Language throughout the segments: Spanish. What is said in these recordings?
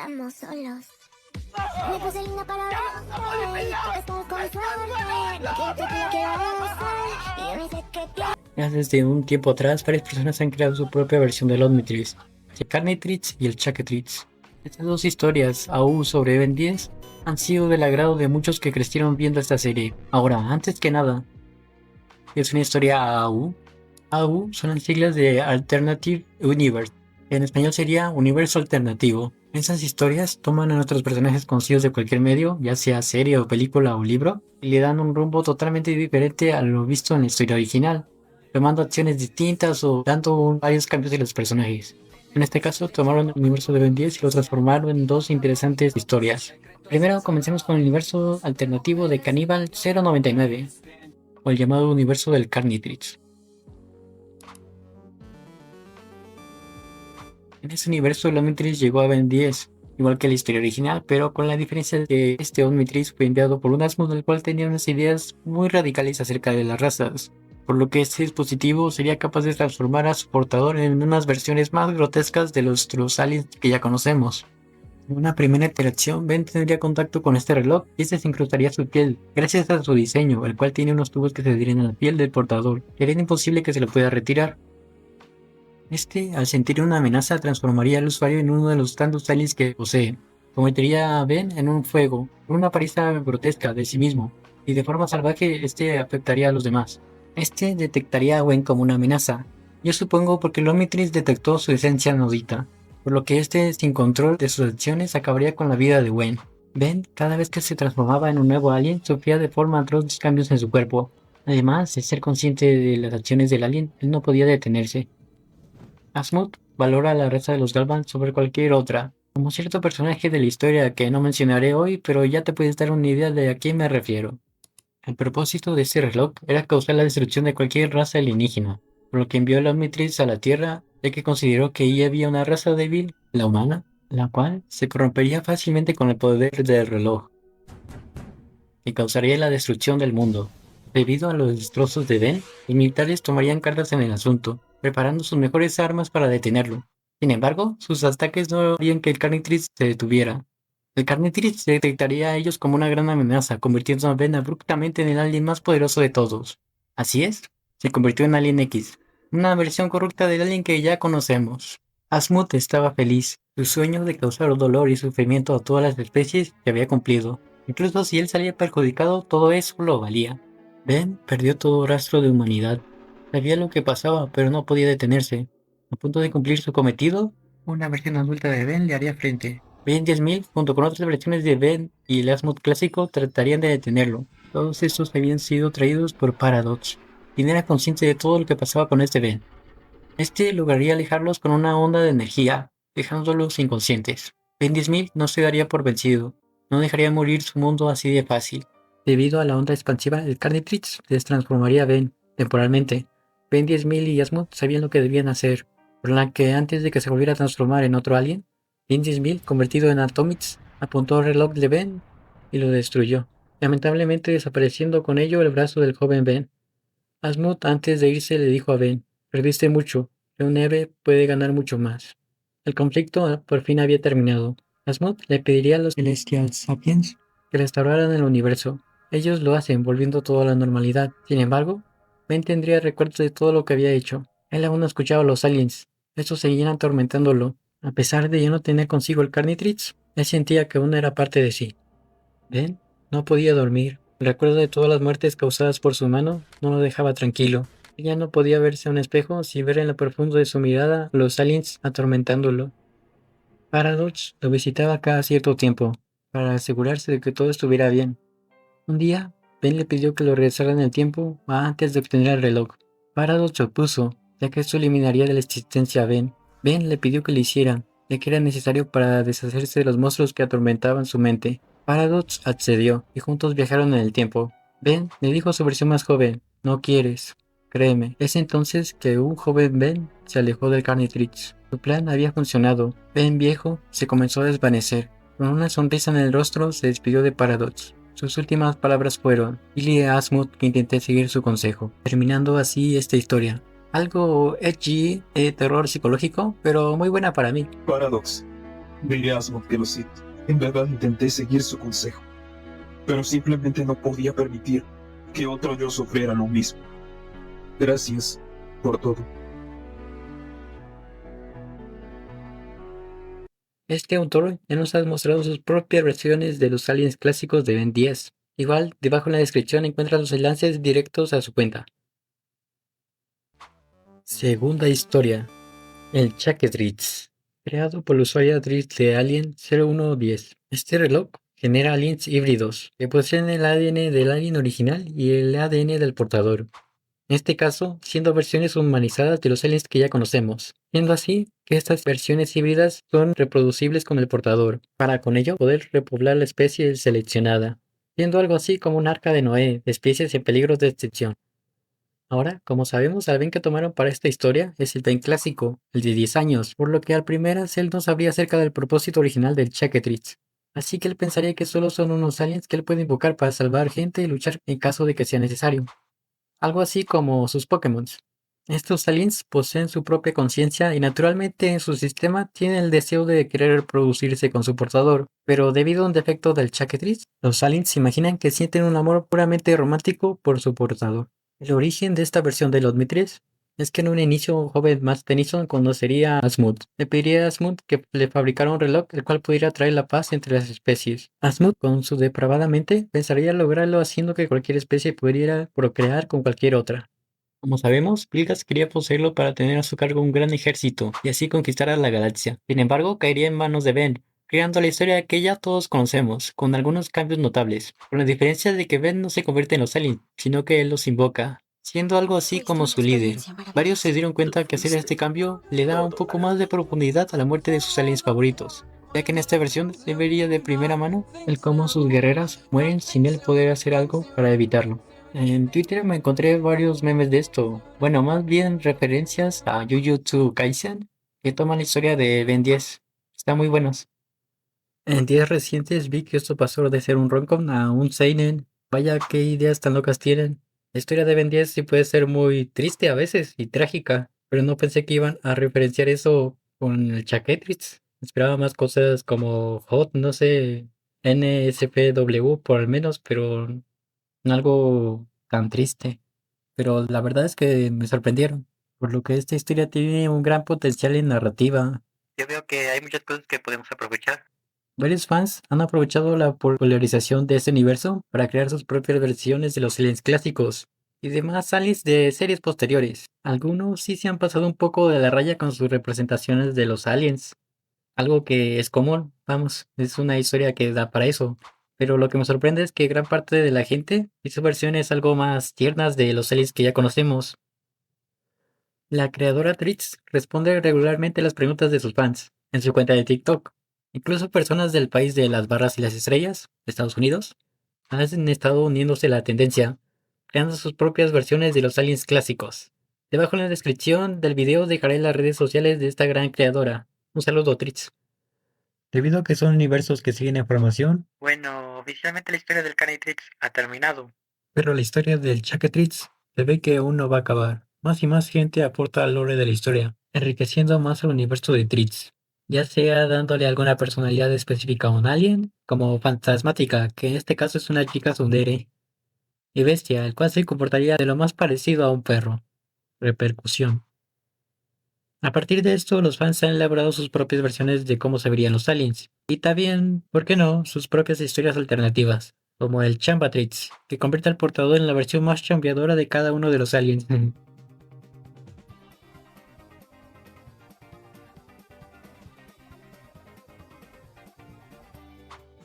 estamos solos. Me puse linda para verte, estar con suerte. No quiero que lo quiero besar, y yo ni sé qué tiene. Ya desde un tiempo atrás, varias personas han creado su propia versión del Omnitrix, el Carnitrix y el Chaketrix. Estas dos historias, AU sobre Ben 10, han sido del agrado de muchos que crecieron viendo esta serie. Ahora, antes que nada, ¿es una historia AU? AU son las siglas de Alternative Universe. En español sería Universo Alternativo. Esas historias toman a nuestros personajes conocidos de cualquier medio, ya sea serie o película o libro, y le dan un rumbo totalmente diferente a lo visto en la historia original, tomando acciones distintas o dando varios cambios de los personajes. En este caso, tomaron el universo de Ben 10 y lo transformaron en dos interesantes historias. Primero, comencemos con el universo alternativo de Cannibal 099, o el llamado universo del Carnitrix. En ese universo el Omnitrix llegó a Ben 10, igual que la historia original, pero con la diferencia de que este Omnitrix fue enviado por un Asmod el cual tenía unas ideas muy radicales acerca de las razas, por lo que este dispositivo sería capaz de transformar a su portador en unas versiones más grotescas de los aliens que ya conocemos. En una primera interacción, Ben tendría contacto con este reloj y este se incrustaría su piel, gracias a su diseño, el cual tiene unos tubos que se adhieren a la piel del portador, y harían imposible que se lo pueda retirar. Este, al sentir una amenaza, transformaría al usuario en uno de los tantos aliens que posee. Convertiría a Ben en un fuego, en una apariencia grotesca de sí mismo, y de forma salvaje este afectaría a los demás. Este detectaría a Gwen como una amenaza. Yo supongo porque el Omnitrix detectó su esencia nodita, por lo que este, sin control de sus acciones, acabaría con la vida de Gwen. Ben, cada vez que se transformaba en un nuevo alien, sufría de forma atroz cambios en su cuerpo. Además de ser consciente de las acciones del alien, él no podía detenerse. Asmund valora la raza de los Galvan sobre cualquier otra, como cierto personaje de la historia que no mencionaré hoy, pero ya te puedes dar una idea de a quién me refiero. El propósito de ese reloj era causar la destrucción de cualquier raza alienígena, por lo que envió a Omnitrix a la Tierra, ya que consideró que ahí había una raza débil, la humana, la cual se corrompería fácilmente con el poder del reloj, y causaría la destrucción del mundo. Debido a los destrozos de Ben, los militares tomarían cartas en el asunto, preparando sus mejores armas para detenerlo. Sin embargo, sus ataques no harían que el Carnitrix se detuviera. El Carnitrix se detectaría a ellos como una gran amenaza, convirtiendo a Ben abruptamente en el alien más poderoso de todos. Así es, se convirtió en Alien X, una versión corrupta del alien que ya conocemos. Asmund estaba feliz, su sueño de causar dolor y sufrimiento a todas las especies se había cumplido. Incluso si él salía perjudicado, todo eso lo valía. Ben perdió todo rastro de humanidad. Sabía lo que pasaba, pero no podía detenerse. A punto de cumplir su cometido, una versión adulta de Ben le haría frente. Ben 10.000, junto con otras versiones de Ben y el Asmod clásico, tratarían de detenerlo. Todos estos habían sido traídos por Paradox, quien era consciente de todo lo que pasaba con este Ben. Este lograría alejarlos con una onda de energía, dejándolos inconscientes. Ben 10.000 no se daría por vencido, no dejaría morir su mundo así de fácil. Debido a la onda expansiva, el Carnitrix les transformaría a Ben, temporalmente. Ben 10.000 y Asmund sabían lo que debían hacer, por la que antes de que se volviera a transformar en otro alien, Ben 10.000, convertido en Atomix, apuntó al reloj de Ben y lo destruyó, lamentablemente desapareciendo con ello el brazo del joven Ben. Asmund antes de irse le dijo a Ben, perdiste mucho, pero un héroe puede ganar mucho más. El conflicto por fin había terminado. Asmund le pediría a los Celestial Sapiens que restauraran el universo. Ellos lo hacen, volviendo todo a la normalidad. Sin embargo, Ben tendría recuerdos de todo lo que había hecho. Él aún no escuchaba a los aliens. Estos seguían atormentándolo. A pesar de ya no tener consigo el Carnitrix, él sentía que aún era parte de sí. Ben no podía dormir. El recuerdo de todas las muertes causadas por su mano no lo dejaba tranquilo. Ella no podía verse a un espejo sin ver en lo profundo de su mirada a los aliens atormentándolo. Paradox lo visitaba cada cierto tiempo, para asegurarse de que todo estuviera bien. Un día, Ben le pidió que lo regresara en el tiempo antes de obtener el reloj. Paradox se opuso, ya que esto eliminaría de la existencia a Ben. Ben le pidió que lo hicieran, ya que era necesario para deshacerse de los monstruos que atormentaban su mente. Paradox accedió, y juntos viajaron en el tiempo. Ben le dijo a su versión más joven, no quieres, créeme. Es entonces que un joven Ben se alejó del Carnitrix. Su plan había funcionado. Ben viejo se comenzó a desvanecer. Con una sonrisa en el rostro se despidió de Paradox. Sus últimas palabras fueron, dile a Asmund que intenté seguir su consejo, terminando así esta historia. Algo edgy, terror psicológico, pero muy buena para mí. Paradox. Diré a Asmod que lo siento. En verdad intenté seguir su consejo, pero simplemente no podía permitir que otro yo sufriera lo mismo. Gracias por todo. Este autor ya nos ha mostrado sus propias versiones de los aliens clásicos de Ben 10. Igual, debajo en la descripción encuentras los enlaces directos a su cuenta. Segunda historia. El Chaquetritz. Creado por el usuario Dritz de Alien 0110. Este reloj genera aliens híbridos que poseen el ADN del alien original y el ADN del portador. En este caso, siendo versiones humanizadas de los aliens que ya conocemos, siendo así que estas versiones híbridas son reproducibles con el portador, para con ello poder repoblar la especie seleccionada, siendo algo así como un arca de Noé de especies en peligro de extinción. Ahora, como sabemos, el Ben que tomaron para esta historia es el Ben clásico, el de 10 años, por lo que al primeras él no sabría acerca del propósito original del Chaquetritz. Así que él pensaría que solo son unos aliens que él puede invocar para salvar gente y luchar en caso de que sea necesario. Algo así como sus Pokémon. Estos aliens poseen su propia conciencia y naturalmente en su sistema tienen el deseo de querer reproducirse con su portador, pero debido a un defecto del Chaquetritz, los aliens se imaginan que sienten un amor puramente romántico por su portador. El origen de esta versión de los Mitris es que en un inicio un joven Matt Tennyson conocería a Asmund. Le pediría a Asmund que le fabricara un reloj el cual pudiera traer la paz entre las especies. Asmund, con su depravada mente, pensaría lograrlo haciendo que cualquier especie pudiera procrear con cualquier otra. Como sabemos, Gilgas quería poseerlo para tener a su cargo un gran ejército y así conquistar a la galaxia. Sin embargo, caería en manos de Ben, creando la historia que ya todos conocemos, con algunos cambios notables, con la diferencia de que Ben no se convierte en los aliens, sino que él los invoca, siendo algo así Tuviste como una su líder. experiencia Varios se maravillosa. dieron cuenta que hacer este cambio le da un poco más de profundidad a la muerte de sus aliens favoritos, ya que en esta versión se vería de primera mano el cómo sus guerreras mueren sin él poder hacer algo para evitarlo. En Twitter me encontré varios memes de esto. Bueno, más bien referencias a Jujutsu Kaisen, que toman la historia de Ben 10. Están muy buenos. En días recientes vi que esto pasó de ser un romcom a un seinen. Vaya, qué ideas tan locas tienen. La historia de Ben 10 sí puede ser muy triste a veces y trágica, pero no pensé que iban a referenciar eso con el Chaquetritz. Esperaba más cosas como Hot, no sé, NSFW por al menos, pero no algo tan triste. Pero la verdad es que me sorprendieron, por lo que esta historia tiene un gran potencial en narrativa. Yo veo que hay muchas cosas que podemos aprovechar. Varios fans han aprovechado la popularización de este universo para crear sus propias versiones de los aliens clásicos y demás aliens de series posteriores. Algunos sí se han pasado un poco de la raya con sus representaciones de los aliens, algo que es común, vamos, es una historia que da para eso. Pero lo que me sorprende es que gran parte de la gente hizo versiones algo más tiernas de los aliens que ya conocemos. La creadora Tritz responde regularmente a las preguntas de sus fans en su cuenta de TikTok. Incluso personas del país de las barras y las estrellas, Estados Unidos, han estado uniéndose a la tendencia, creando sus propias versiones de los aliens clásicos. Debajo en la descripción del video dejaré las redes sociales de esta gran creadora. Un saludo, Tritz. Debido a que son universos que siguen en formación. Bueno, oficialmente la historia del Canitrix ha terminado. Pero la historia del Chaquetritz se ve que aún no va a acabar. Más y más gente aporta al lore de la historia, enriqueciendo más el universo de Tritz, ya sea dándole alguna personalidad específica a un alien, como Fantasmática, que en este caso es una chica tsundere, y Bestia, el cual se comportaría de lo más parecido a un perro. Repercusión. A partir de esto, los fans han elaborado sus propias versiones de cómo se verían los aliens, y también, ¿por qué no?, sus propias historias alternativas, como el Chambatrix, que convierte al portador en la versión más chambeadora de cada uno de los aliens.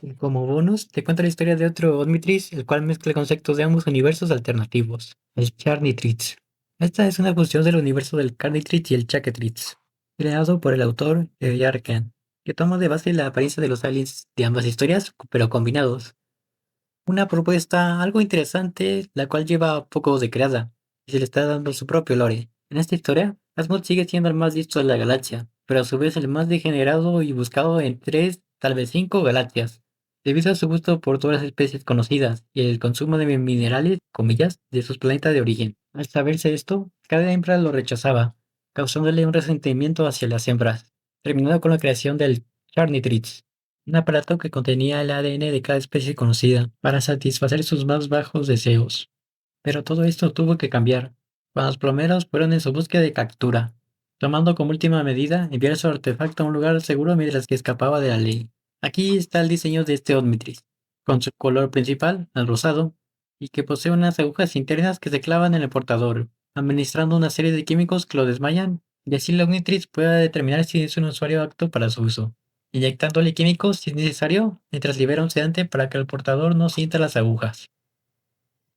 Y como bonus, te cuento la historia de otro Omnitrix, el cual mezcla conceptos de ambos universos alternativos, el Charnitrix. Esta es una fusión del universo del Carnitrix y el Chaquetrix, creado por el autor Arkan, que toma de base la apariencia de los aliens de ambas historias, pero combinados. Una propuesta algo interesante, la cual lleva poco de creada, y se le está dando su propio lore. En esta historia, Asmod sigue siendo el más listo de la galaxia, pero a su vez el más degenerado y buscado en 3, tal vez 5 galaxias, debido a su gusto por todas las especies conocidas y el consumo de minerales, comillas, de sus planetas de origen. Al saberse esto, cada hembra lo rechazaba, causándole un resentimiento hacia las hembras, terminando con la creación del Charnitrix, un aparato que contenía el ADN de cada especie conocida para satisfacer sus más bajos deseos. Pero todo esto tuvo que cambiar cuando los plomeros fueron en su búsqueda de captura, tomando como última medida enviar su artefacto a un lugar seguro mientras que escapaba de la ley. Aquí está el diseño de este Omnitrix, con su color principal, el rosado, y que posee unas agujas internas que se clavan en el portador, administrando una serie de químicos que lo desmayan, y así el Omnitrix pueda determinar si es un usuario apto para su uso, inyectándole químicos si es necesario, mientras libera un sedante para que el portador no sienta las agujas.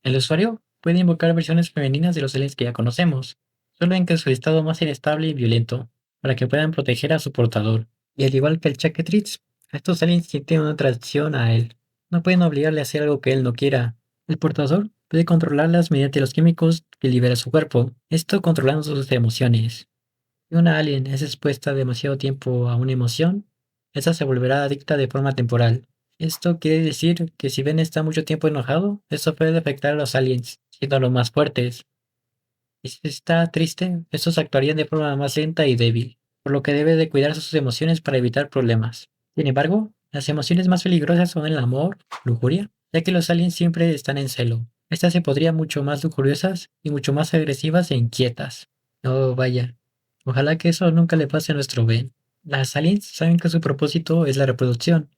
El usuario puede invocar versiones femeninas de los aliens que ya conocemos, solo en que su estado más inestable y violento, para que puedan proteger a su portador. Y al igual que el Chaketrix, estos aliens sienten una atracción a él. No pueden obligarle a hacer algo que él no quiera. El portador puede controlarlas mediante los químicos que libera su cuerpo, esto controlando sus emociones. Si una alien es expuesta demasiado tiempo a una emoción, esa se volverá adicta de forma temporal. Esto quiere decir que si Ben está mucho tiempo enojado, esto puede afectar a los aliens, siendo los más fuertes. Y si está triste, estos actuarían de forma más lenta y débil, por lo que debe de cuidar sus emociones para evitar problemas. Sin embargo, las emociones más peligrosas son el amor, lujuria, ya que los aliens siempre están en celo. Estas se podrían mucho más lujuriosas y mucho más agresivas e inquietas. Oh, vaya. Ojalá que eso nunca le pase a nuestro Ben. Las aliens saben que su propósito es la reproducción,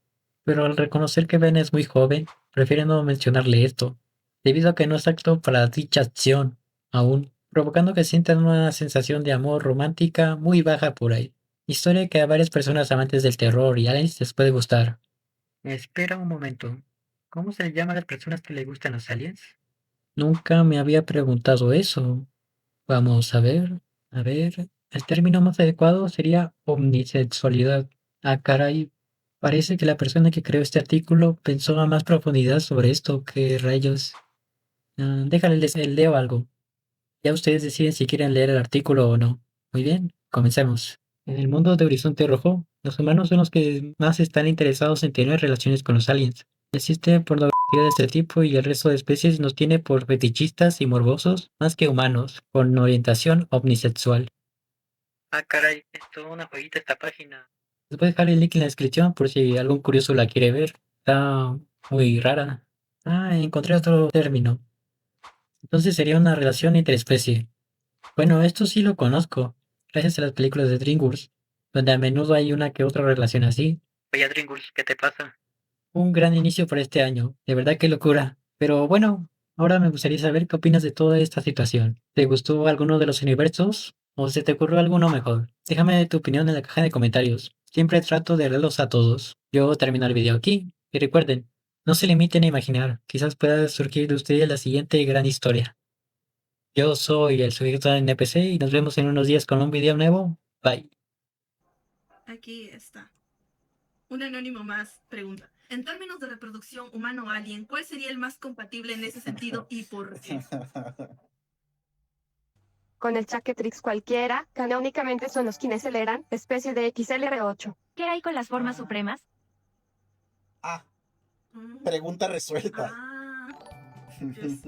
pero al reconocer que Ben es muy joven, prefieren no mencionarle esto, debido a que no es apto para dicha acción aún, provocando que sientan una sensación de amor romántica muy baja por ahí. Historia que a varias personas amantes del terror y aliens les puede gustar. Espera un momento. ¿Cómo se le llama a las personas que le gustan los aliens? Nunca me había preguntado eso. Vamos a ver, a ver. El término más adecuado sería omnisexualidad. Ah, caray. Parece que la persona que creó este artículo pensó a más profundidad sobre esto. ¿Qué rayos? Déjale, les leo algo. Ya ustedes deciden si quieren leer el artículo o no. Muy bien, comencemos. En el mundo de Horizonte Rojo, los humanos son los que más están interesados en tener relaciones con los aliens. Existe pornografía de este tipo y el resto de especies nos tiene por fetichistas y morbosos más que humanos, con orientación omnisexual. Ah, caray, es toda una joyita esta página. Les voy a dejar el link en la descripción por si algún curioso la quiere ver. Está muy rara. Ah, encontré otro término. Entonces sería una relación interespecie. Bueno, esto sí lo conozco, gracias a las películas de DreamWorks, donde a menudo hay una que otra relación así. Oye, DreamWorks, ¿qué te pasa? Un gran inicio para este año, de verdad qué locura. Pero bueno, ahora me gustaría saber qué opinas de toda esta situación. ¿Te gustó alguno de los universos? ¿O se te ocurrió alguno mejor? Déjame tu opinión en la caja de comentarios. Siempre trato de leerlos a todos. Yo termino el video aquí. Y recuerden, no se limiten a imaginar, quizás pueda surgir de ustedes la siguiente gran historia. Yo soy el sujeto de NPC y nos vemos en unos días con un video nuevo. Bye. Aquí está. Un anónimo más pregunta. En términos de reproducción humano-alien, ¿cuál sería el más compatible en ese sentido y por qué? Con el Chaketrix cualquiera, canónicamente son los Kineseleran, especie de XLR8. ¿Qué hay con las formas supremas? Ah, Mm. pregunta resuelta. Ah, yes.